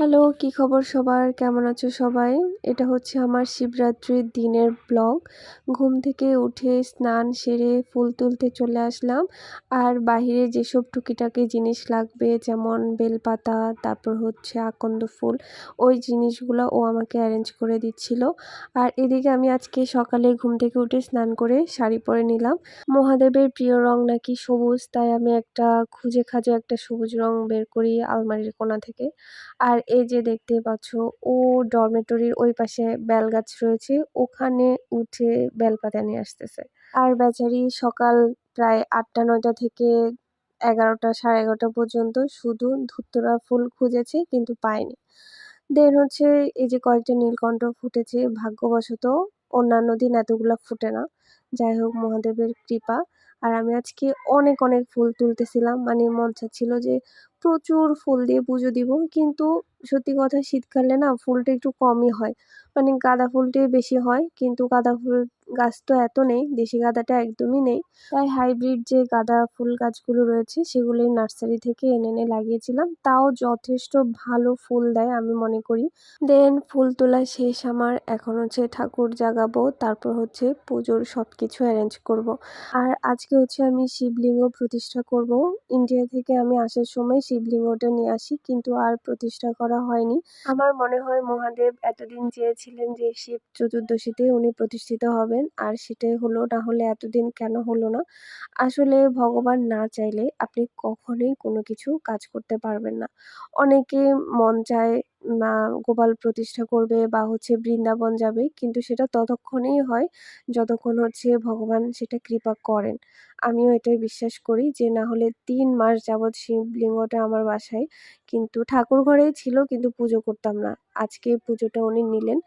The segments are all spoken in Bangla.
হ্যালো, কি খবর সবার? কেমন আছো সবাই? এটা হচ্ছে আমার শিবরাত্রির দিনের ব্লগ। ঘুম থেকে উঠে স্নান সেরে ফুল তুলতে চলে আসলাম। আর বাহিরে যেসব টুকিটাকি জিনিস লাগবে যেমন বেলপাতা, তারপর হচ্ছে আকন্দ ফুল, ওই জিনিসগুলো ও আমাকে অ্যারেঞ্জ করে দিচ্ছিল। আর এদিকে আমি আজকে সকালে ঘুম থেকে উঠে স্নান করে শাড়ি পরে নিলাম। মহাদেবের প্রিয় রং নাকি সবুজ, তাই আমি একটা খুঁজে খাজে একটা সবুজ রং বের করি আলমারির কোণা থেকে। আর এই যে দেখতে পাচ্ছ, ও ডরমেটরির ওই পাশে বেল গাছ রয়েছে, ওখানে উঠে বেলপাতা নিয়ে আসতেছে। আর বেচারি সকাল প্রায় 8টা 9টা থেকে 11টা 11:30 পর্যন্ত শুধু ধুত্তরা ফুল খুঁজেছে কিন্তু পায়নি। দেন হচ্ছে এই যে কয়েকটা নীলকণ্ঠ ফুটেছে, ভাগ্যবশত অন্যান্য দিন এতগুলা ফুটে না। যাই হোক, মহাদেবের কৃপা। আর আমি আজকে অনেক অনেক ফুল তুলতেছিলাম, মানে মন চাচ্ছিল যে প্রচুর ফুল দিয়ে পুজো দিব, কিন্তু সত্যি কথা শীতকালে না ফুলটা একটু কমই হয়, মানে গাঁদা ফুলটাই বেশি হয়, কিন্তু গাঁদা ফুল গাছ তো এত নেই, দেশি গাঁদাটা একদমই নেই। তাই হাইব্রিড যে গাঁদা ফুল গাছগুলো রয়েছে সেগুলোই নার্সারি থেকে এনে এনে লাগিয়েছিলাম, তাও যথেষ্ট ভালো ফুল দেয় আমি মনে করি। দেন ফুল তোলা শেষ আমার, এখন হচ্ছে ঠাকুর জাগাবো, তারপর হচ্ছে পুজোর সবকিছু অ্যারেঞ্জ করব। আর আজকে হচ্ছে আমি শিবলিঙ্গ প্রতিষ্ঠা করব। ইন্ডিয়া থেকে আমি আসার সময় শিবলিঙ্গটা নিয়ে আসি, কিন্তু আর প্রতিষ্ঠা করা হয়নি। আমার মনে হয় মহাদেব এতদিন চেয়েছিলেন যে শিব চতুর্দশীতে উনি প্রতিষ্ঠিত হবেন, আর সেটাই হলো, না হলে এতদিন কেন হলো না। আসলে ভগবান না চাইলে আপনি কখনোই কোনো কিছু কাজ করতে পারবেন না। অনেকে মন চায় না গোপাল প্রতিষ্ঠা করবে বা হচ্ছে বৃন্দাবন যাবে, কিন্তু সেটা ততক্ষণেই হয় যতক্ষণ হচ্ছে ভগবান সেটা কৃপা করেন। আমিও এটাই বিশ্বাস করি যে না হলে 3 মাস যাবৎ শিবলিঙ্গটা আমার বাসায়, কিন্তু ঠাকুর ঘরেই ছিল, কিন্তু পুজো করতাম না। আজকে পুজোটা উনি নিলেন।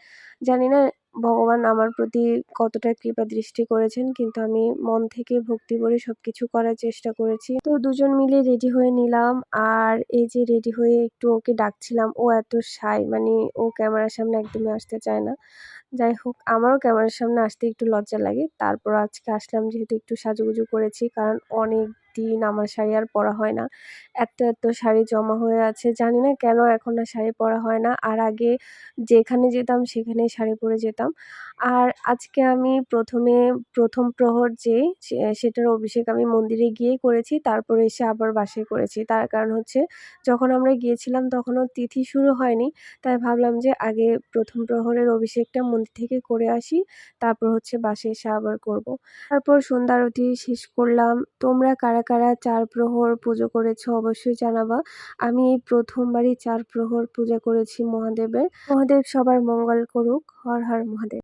জানি না ভগবান আমার প্রতি কতটা কৃপা দৃষ্টি করেছেন, কিন্তু আমি মন থেকে ভক্তি ভরে সবকিছু করার চেষ্টা করেছি। তো দুজন মিলে রেডি হয়ে নিলাম। আর এই যে রেডি হয়ে একটু ওকে ডাকছিলাম, ও এত শাই, মানে ও ক্যামেরার সামনে একদমই আসতে চায় না। যাই হোক, আমারও ক্যামেরার সামনে আসতে একটু লজ্জা লাগে, তারপর আজকে আসলাম যেহেতু একটু সাজুগুজু করেছি, কারণ অনেক দিন আমার শাড়ি আর পরা হয় না। এত এত শাড়ি জমা হয়ে আছে, জানি না কেন এখন আর শাড়ি পরা হয় না। আর আগে যেখানে যেতাম সেখানেই শাড়ি পরে যেতাম। আর আজকে আমি প্রথম প্রহর সেটার অভিষেক আমি মন্দিরে গিয়েই করেছি, তারপরে এসে আবার বাসায় করেছি। তার কারণ হচ্ছে যখন আমরা গিয়েছিলাম তখনও তিথি শুরু হয়নি, তাই ভাবলাম যে আগে প্রথম প্রহরের অভিষেকটা মন্দির থেকে করে আসি, তারপর হচ্ছে বাসায় এসে আবার করব। তারপর সন্ধ্যা আরতি শেষ করলাম। তোমরা কারা কারা 4 প্রহর পুজো করেছো অবশ্যই জানাবা। আমি এই প্রথমবারই 4 প্রহর পূজা করেছি মহাদেবের। মহাদেব সবার মঙ্গল করুক। হর হর মহাদেব।